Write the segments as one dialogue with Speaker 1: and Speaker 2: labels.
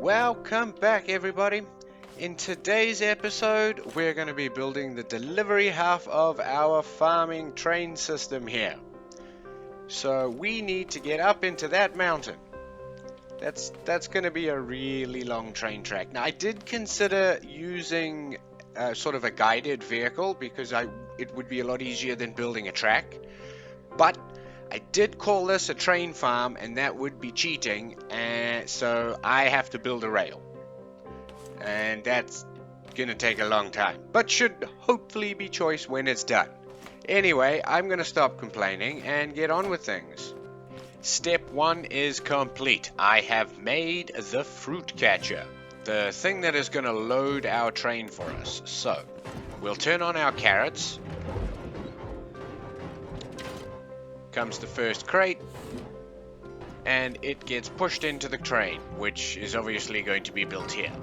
Speaker 1: Welcome back, everybody. In today's episode, we're going to be building the delivery half of our farming train system here. So we need to get up into that mountain. That's going to be a really long train track. Now, I did consider using sort of a guided vehicle because it would be a lot easier than building a track. But I did call this a train farm, and that would be cheating, and so I have to build a rail. And that's gonna take a long time, but should hopefully be choice when it's done. Anyway, I'm gonna stop complaining and get on with things. Step 1 is complete. I have made the fruit catcher, the thing that is gonna load our train for us. So, we'll turn on our carrots. Comes the first crate, and it gets pushed into the train, which is obviously going to be built here,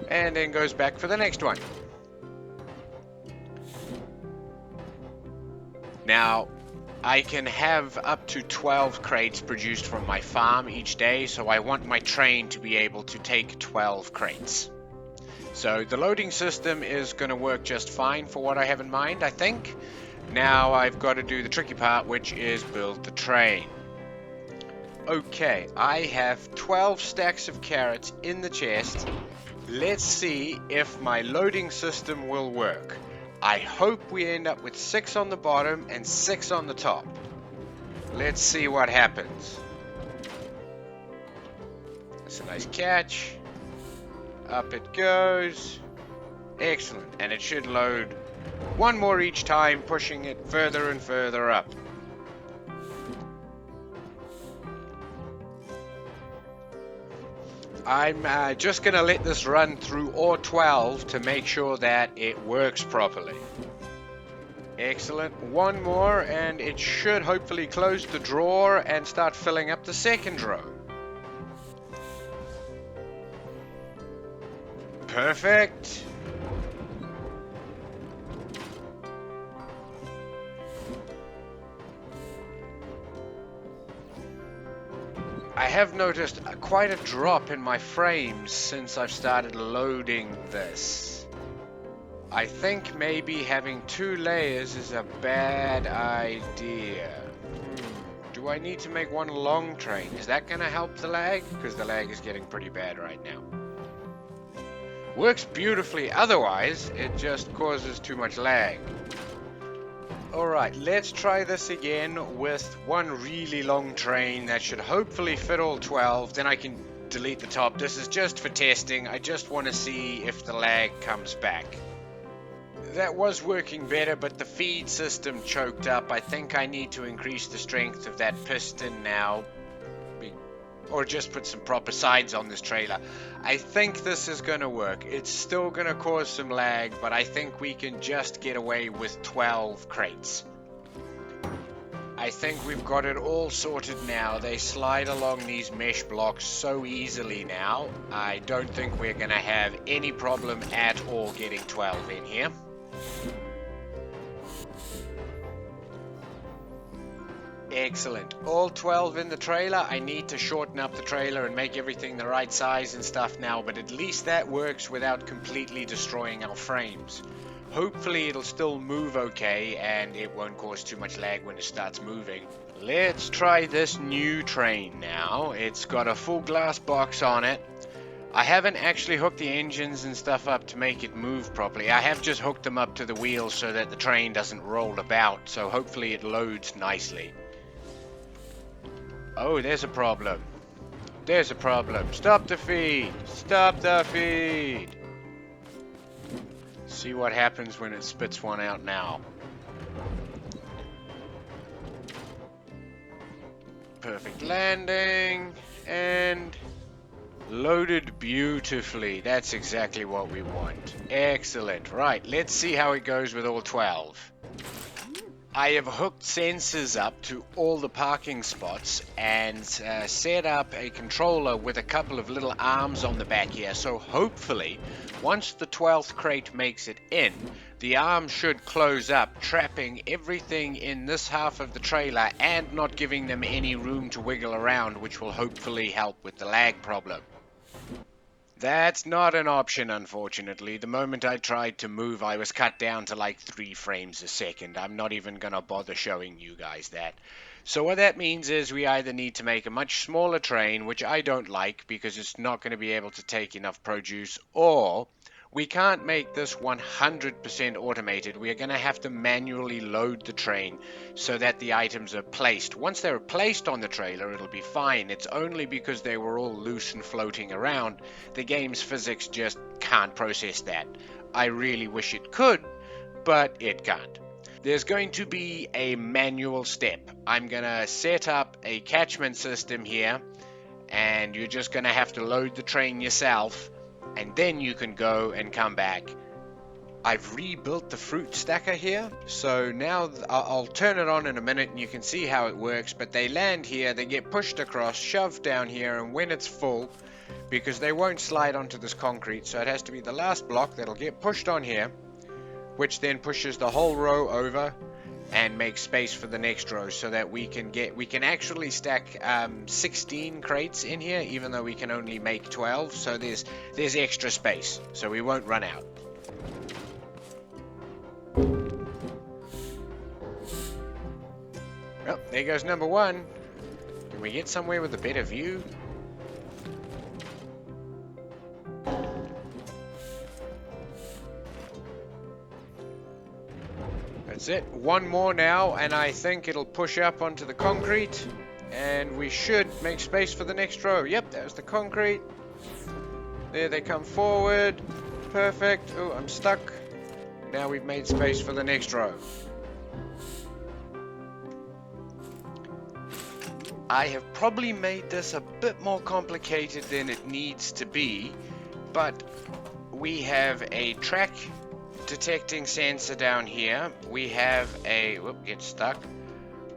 Speaker 1: and then goes back for the next one. Now, I can have up to 12 crates produced from my farm each day, so I want my train to be able to take 12 crates. So the loading system is going to work just fine for what I have in mind, I think. Now I've got to do the tricky part, which is build the train. Okay, I have 12 stacks of carrots in the chest. Let's see if my loading system will work. I hope we end up with 6 on the bottom and 6 on the top. Let's see what happens. That's a nice catch. Up it goes. Excellent, and it should load one more each time, pushing it further and further up. I'm just going to let this run through all 12 to make sure that it works properly. Excellent. One more and it should hopefully close the drawer and start filling up the second row. Perfect. I have noticed quite a drop in my frames since I've started loading this. I think maybe having 2 layers is a bad idea. Do I need to make one long train? Is that going to help the lag? Because the lag is getting pretty bad right now. Works beautifully otherwise, it just causes too much lag. Alright, let's try this again with one really long train that should hopefully fit all 12. Then I can delete the top. This is just for testing. I just want to see if the lag comes back. That was working better, but the feed system choked up. I think I need to increase the strength of that piston now. Or just put some proper sides on this trailer. I think this is going to work. It's still going to cause some lag, but I think we can just get away with 12 crates. I think we've got it all sorted now. They slide along these mesh blocks so easily now. I don't think we're going to have any problem at all getting 12 in here. Excellent. All 12 in the trailer. I need to shorten up the trailer and make everything the right size and stuff now, but at least that works without completely destroying our frames. Hopefully it'll still move okay and it won't cause too much lag when it starts moving. Let's try this new train now. It's got a full glass box on it. I haven't actually hooked the engines and stuff up to make it move properly. I have just hooked them up to the wheels so that the train doesn't roll about, so hopefully it loads nicely. Oh, there's a problem. There's a problem. Stop the feed. Stop the feed. See what happens when it spits one out now. Perfect landing. And loaded beautifully. That's exactly what we want. Excellent. Right, let's see how it goes with all 12. I have hooked sensors up to all the parking spots and set up a controller with a couple of little arms on the back here. So hopefully, once the 12th crate makes it in, the arm should close up, trapping everything in this half of the trailer and not giving them any room to wiggle around, which will hopefully help with the lag problem. That's not an option, unfortunately. The moment I tried to move, I was cut down to like 3 frames a second. I'm not even going to bother showing you guys that. So what that means is we either need to make a much smaller train, which I don't like because it's not going to be able to take enough produce, or we can't make this 100% automated. We are going to have to manually load the train so that the items are placed. Once they're placed on the trailer, it'll be fine. It's only because they were all loose and floating around the game's physics just can't process that. I really wish it could, but it can't. There's going to be a manual step. I'm going to set up a catchment system here, and you're just going to have to load the train yourself, and then you can go and come back. I've rebuilt the fruit stacker here, so now I'll turn it on in a minute and you can see how it works, but they land here, they get pushed across, shoved down here, and when it's full, because they won't slide onto this concrete, so it has to be the last block that'll get pushed on here, which then pushes the whole row over and makes space for the next row, so that we can actually stack 16 crates in here, even though we can only make 12. So there's extra space, so we won't run out. Well, there goes number one. Can we get somewhere with a better view? That's it. One more now, and I think it'll push up onto the concrete, and we should make space for the next row. Yep, there's the concrete. There they come forward. Perfect. Oh, I'm stuck. Now we've made space for the next row. I have probably made this a bit more complicated than it needs to be, but we have a track detecting sensor down here. We have a, whoop, get stuck.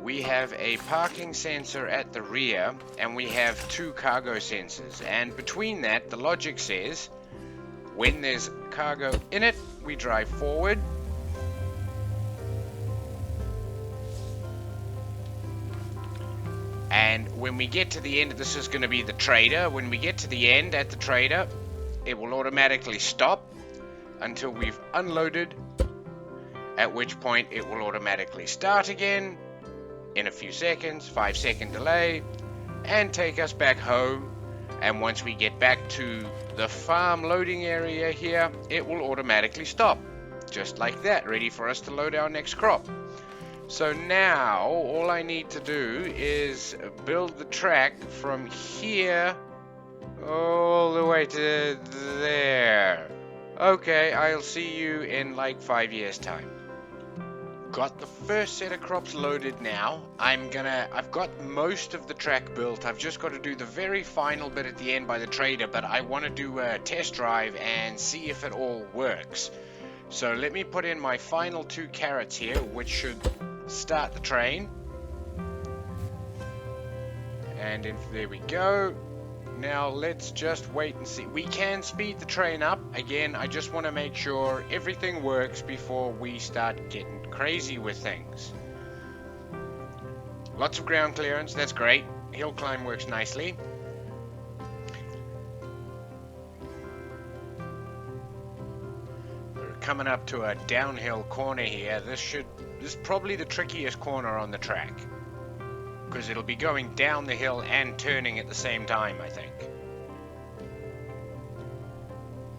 Speaker 1: We have a parking sensor at the rear, and we have 2 cargo sensors. And between that, the logic says, when there's cargo in it, we drive forward. And when we get to the end, this is going to be the trader. When we get to the end at the trader, it will automatically stop until we've unloaded, at which point it will automatically start again in a few seconds, 5-second delay, and take us back home. And once we get back to the farm loading area here, it will automatically stop, just like that, ready for us to load our next crop. So now all I need to do is build the track from here all the way to there. Okay, I'll see you in like 5 years time. Got the first set of crops loaded now. I've got most of the track built. I've just got to do the very final bit at the end by the trader, but I want to do a test drive and see if it all works. So let me put in my final 2 carrots here, which should start the train. And there we go. Now let's just wait and see. We can speed the train up. Again, I just want to make sure everything works before we start getting crazy with things. Lots of ground clearance, that's great. Hill climb works nicely. We're coming up to a downhill corner here. This is probably the trickiest corner on the track, because it'll be going down the hill and turning at the same time, I think.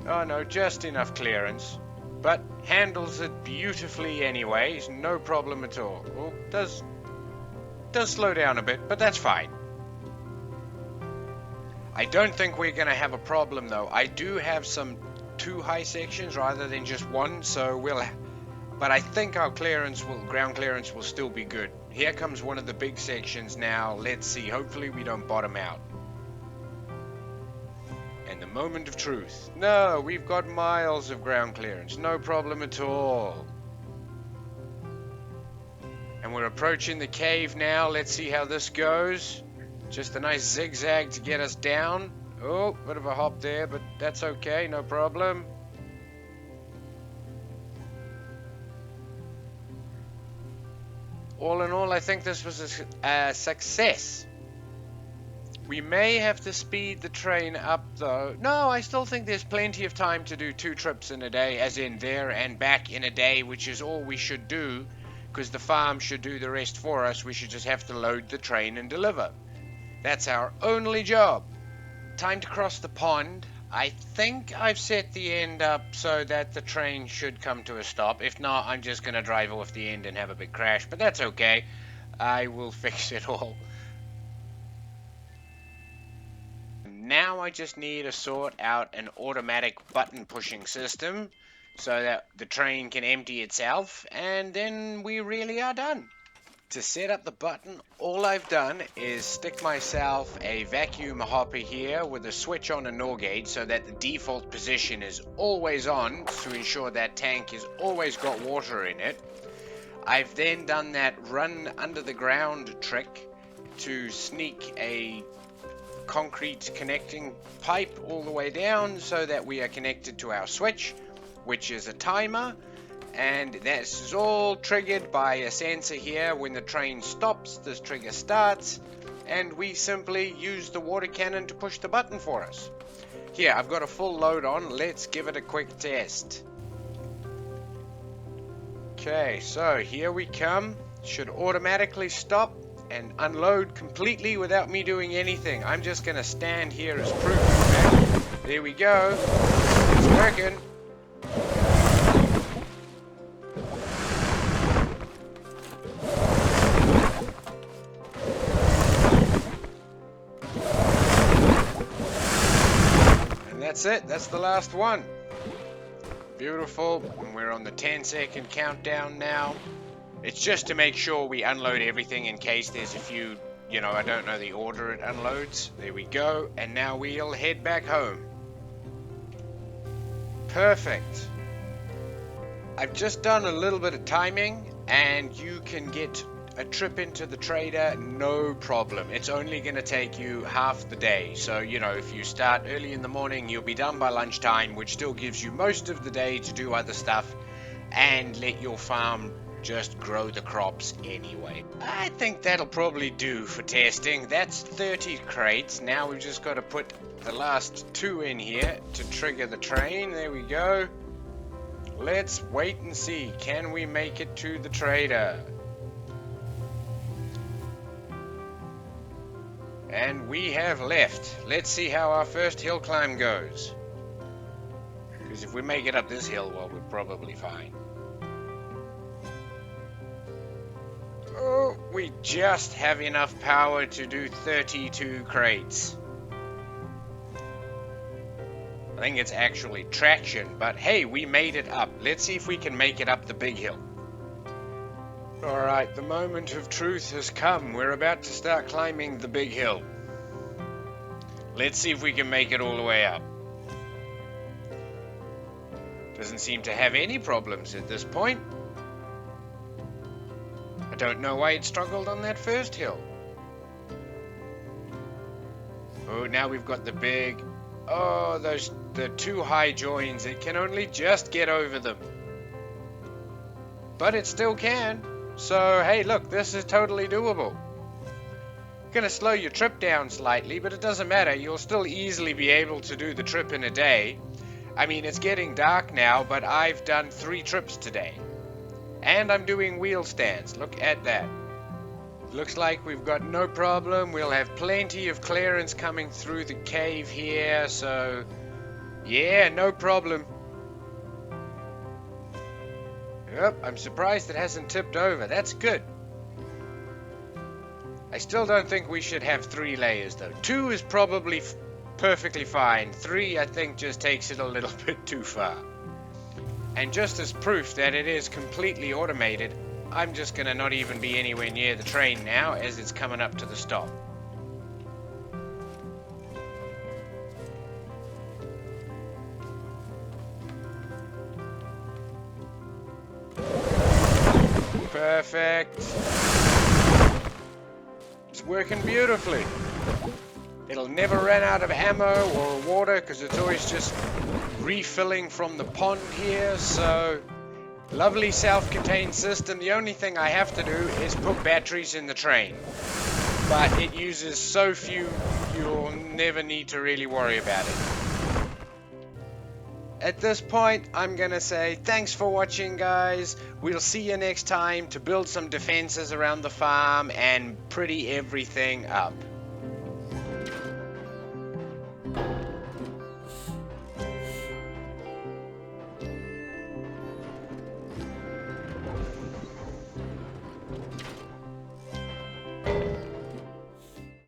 Speaker 1: Oh no, just enough clearance. But handles it beautifully anyway, no problem at all. Well, does slow down a bit, but that's fine. I don't think we're going to have a problem though. I do have some 2 high sections rather than just 1, so but I think our ground clearance will still be good. Here comes one of the big sections now. Let's see, hopefully we don't bottom out. And the moment of truth. No, we've got miles of ground clearance, no problem at all. And we're approaching the cave now. Let's see how this goes. Just a nice zigzag to get us down. Oh, bit of a hop there, but that's okay, no problem. All in all, I think this was a success. We may have to speed the train up though. No, I still think there's plenty of time to do 2 trips in a day, as in there and back in a day, which is all we should do, because the farm should do the rest for us. We should just have to load the train and deliver. That's our only job. Time to cross the pond. I think I've set the end up so that the train should come to a stop. If not, I'm just going to drive off the end and have a big crash, but that's okay. I will fix it all. Now I just need to sort out an automatic button pushing system so that the train can empty itself, and then we really are done. To set up the button, all I've done is stick myself a vacuum hopper here with a switch on a NOR gauge so that the default position is always on to ensure that tank has always got water in it. I've then done that run under the ground trick to sneak a concrete connecting pipe all the way down so that we are connected to our switch, which is a timer, and this is all triggered by a sensor here. When the train stops, this trigger starts, and we simply use the water cannon to push the button for us. Here, I've got a full load on. Let's give it a quick test. Okay, so here we come. Should automatically stop and unload completely without me doing anything. I'm just going to stand here as proof. Okay? There we go. It's working. And that's it. That's the last one. Beautiful. And we're on the 10-second countdown now. It's just to make sure we unload everything in case there's a few, I don't know the order it unloads. There we go. And now we'll head back home. Perfect. I've just done a little bit of timing, and you can get a trip into the trader no problem. It's only going to take you half the day. So, if you start early in the morning, you'll be done by lunchtime, which still gives you most of the day to do other stuff and let your farm just grow the crops anyway. I think that'll probably do for testing. That's 30 crates. Now we've just got to put the last 2 in here to trigger the train. There we go. Let's wait and see. Can we make it to the trader? And we have left. Let's see how our first hill climb goes. Because if we make it up this hill, well, we're probably fine. Oh, we just have enough power to do 32 crates. I think it's actually traction, but hey, we made it up. Let's see if we can make it up the big hill. Alright, the moment of truth has come. We're about to start climbing the big hill. Let's see if we can make it all the way up. Doesn't seem to have any problems at this point. I don't know why it struggled on that first hill. Oh, now we've got the big... Oh, the 2 high joins. It can only just get over them. But it still can. So, hey, look, this is totally doable. Gonna slow your trip down slightly, but it doesn't matter. You'll still easily be able to do the trip in a day. I mean, it's getting dark now, but I've done 3 trips today. And I'm doing wheel stands. Look at that. Looks like we've got no problem. We'll have plenty of clearance coming through the cave here, so yeah, no problem. Yep, I'm surprised it hasn't tipped over. That's good. I still don't think we should have 3 layers though. 2 is probably perfectly fine. 3, I think, just takes it a little bit too far. And just as proof that it is completely automated, I'm just going to not even be anywhere near the train now as it's coming up to the stop. Perfect. It's working beautifully. It'll never run out of ammo or water because it's always just refilling from the pond here, so lovely self-contained system. The only thing I have to do is put batteries in the train. but it uses so few, you'll never need to really worry about it. At this point, I'm gonna say thanks for watching, guys. We'll see you next time to build some defenses around the farm and pretty everything up.